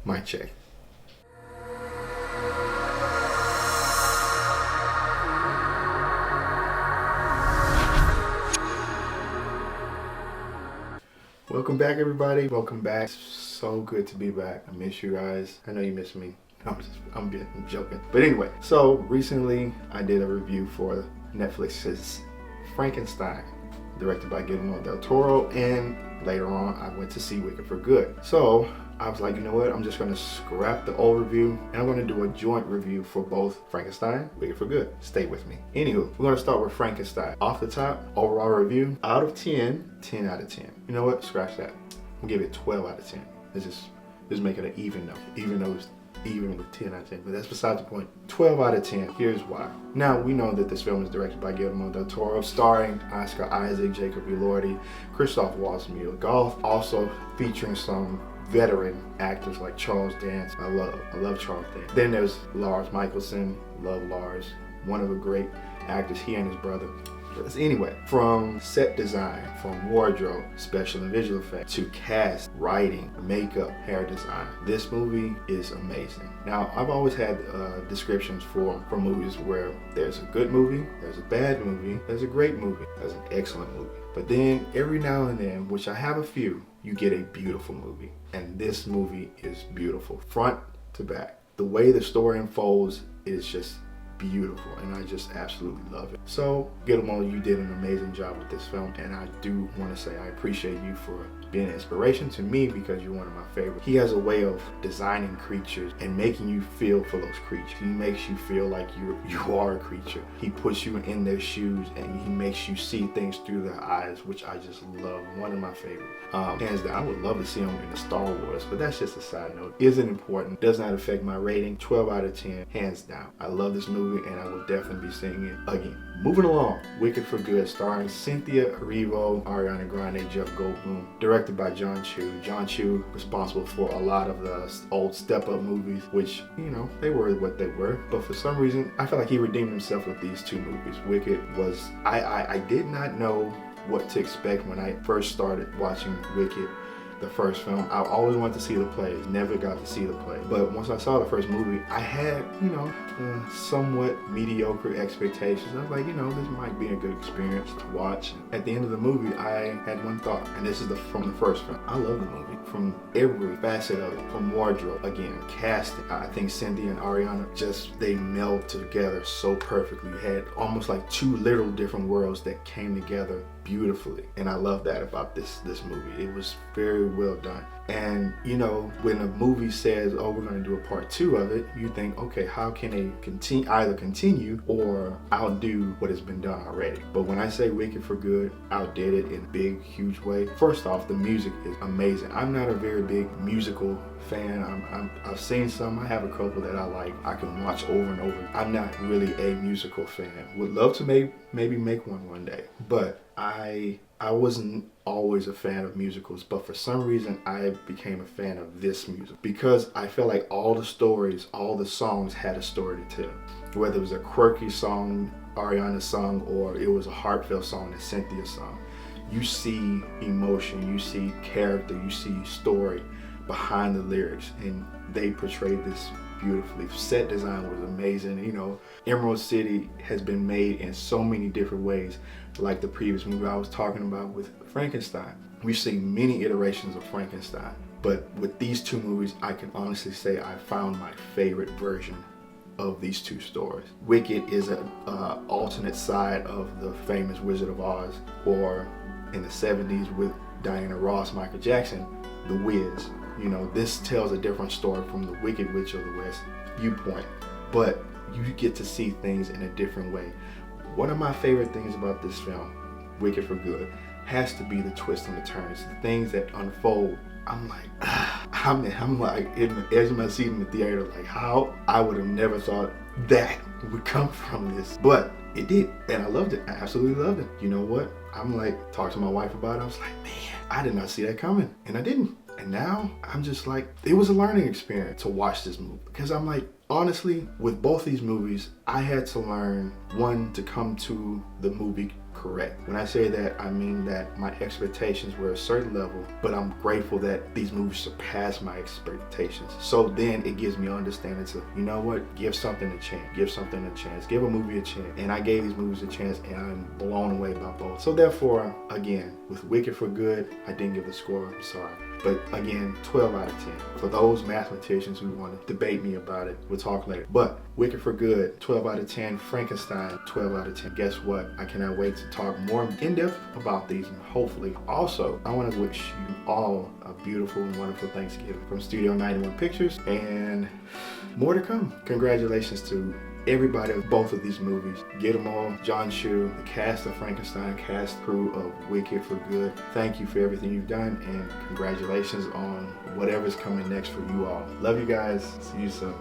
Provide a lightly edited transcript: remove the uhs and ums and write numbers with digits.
Mic check. Welcome back, everybody. Welcome back. So good to be back. I miss you guys. I know you miss me. I'm joking. But anyway, so recently I did a review for Netflix's Frankenstein, directed by Guillermo del Toro, and later on I went to see Wicked for Good. So I was like, you know what, I'm just gonna scrap the old review and I'm gonna do a joint review for both Frankenstein, Wicked for Good. Stay with me. Anywho, we're gonna start with Frankenstein. Off the top, overall review, out of 10, 10 out of 10. You know what, scratch that. I'm gonna give it 12 out of 10. Let's just make it an even number, even though it's even with 10 out of 10, but that's besides the point. 12 out of 10, here's why. Now, we know that this film is directed by Guillermo del Toro, starring Oscar Isaac, Jacob Elordi, Christoph Waltz, Mia Goth, also featuring some veteran actors like Charles Dance. I love Charles Dance. Then there's Lars Michelson, love Lars, one of the great actors, he and his brother. Anyway, from set design, from wardrobe, special and visual effects, to cast, writing, makeup, hair design, this movie is amazing. Now, I've always had descriptions for movies where there's a good movie, there's a bad movie, there's a great movie, there's an excellent movie. But then every now and then, which I have a few, you get a beautiful movie. And this movie is beautiful, front to back. The way the story unfolds is just beautiful, and I just absolutely love it. So Guillermo, you did an amazing job with this film, and I do want to say I appreciate you for being an inspiration to me because you're one of my favorites. He has a way of designing creatures and making you feel for those creatures. He makes you feel like you are a creature. He puts you in their shoes and he makes you see things through their eyes, which I just love. One of my favorites. Hands down, I would love to see him in the Star Wars, but that's just a side note. Isn't important, does not affect my rating. 12 out of 10, hands down. I love this movie and I will definitely be seeing it again. Moving along, Wicked for Good, starring Cynthia Erivo, Ariana Grande, Jeff Goldblum, directed by John Chu. John Chu responsible for a lot of the old Step Up movies, which, you know, they were what they were. But for some reason, I feel like he redeemed himself with these two movies. Wicked was, I did not know what to expect when I first started watching Wicked, the first film. I always wanted to see the play, never got to see the play. But once I saw the first movie, I had, somewhat mediocre expectations. I was like, this might be a good experience to watch. At the end of the movie, I had one thought, and this is from the first film. I love the movie from every facet of it, from wardrobe, again, casting. I think Cynthia and Ariana they meld together so perfectly. You had almost like two literal different worlds that came together beautifully, and I love that about this movie. It was very well done. And when a movie says, oh, we're going to do a part 2 of it, you think, okay, how can they either continue or outdo what has been done already? But when I say Wicked for Good outdid it in a big, huge way, first off, the music is amazing. I'm not a very big musical fan. I've seen some. I have a couple that I like. I can watch over and over. I'm not really a musical fan. Would love to maybe make one day. But I wasn't always a fan of musicals, but for some reason I became a fan of this music because I felt like all the stories, all the songs had a story to tell. Whether it was a quirky song Ariana sung or it was a heartfelt song that Cynthia sung. You see emotion, you see character, you see story behind the lyrics, and they portrayed this beautifully. Set design was amazing. Emerald City has been made in so many different ways, like the previous movie I was talking about with Frankenstein. We've seen many iterations of Frankenstein, but with these two movies, I can honestly say I found my favorite version of these two stories. Wicked is an alternate side of the famous Wizard of Oz, or in the 70s with Diana Ross, Michael Jackson, The Wiz. This tells a different story from the Wicked Witch of the West viewpoint, but you get to see things in a different way. One of my favorite things about this film, Wicked for Good, has to be the twists and the turns, the things that unfold. I'm like, I'm like in the edge of my seat in the theater, like how I would have never thought that would come from this, but it did, and I loved it. I absolutely loved it. You know what? I'm like, talked to my wife about it. I was like, man, I did not see that coming, and I didn't. And now I'm just like, it was a learning experience to watch this movie because I'm like, honestly, with both these movies, I had to learn, one, to come to the movie correct. When I say that, I mean that my expectations were a certain level, but I'm grateful that these movies surpassed my expectations. So then it gives me understanding to, you know what, give something a chance, give something a chance, give a movie a chance. And I gave these movies a chance, and I'm blown away by both. So therefore, again, with Wicked for Good, I didn't give the score, I'm sorry. But again, 12 out of 10. For those mathematicians who want to debate me about it, we'll talk later. But Wicked for Good, 12 out of 10. Frankenstein, 12 out of 10. Guess what? I cannot wait to talk more in depth about these, and hopefully. Also, I want to wish you all a beautiful and wonderful Thanksgiving from Studio 91 Pictures, and more to come. Congratulations to everybody of both of these movies. Get them all. John Chu, the cast of Frankenstein, cast crew of Wicked for Good. Thank you for everything you've done, and congratulations on whatever's coming next for you all. Love you guys. See you soon.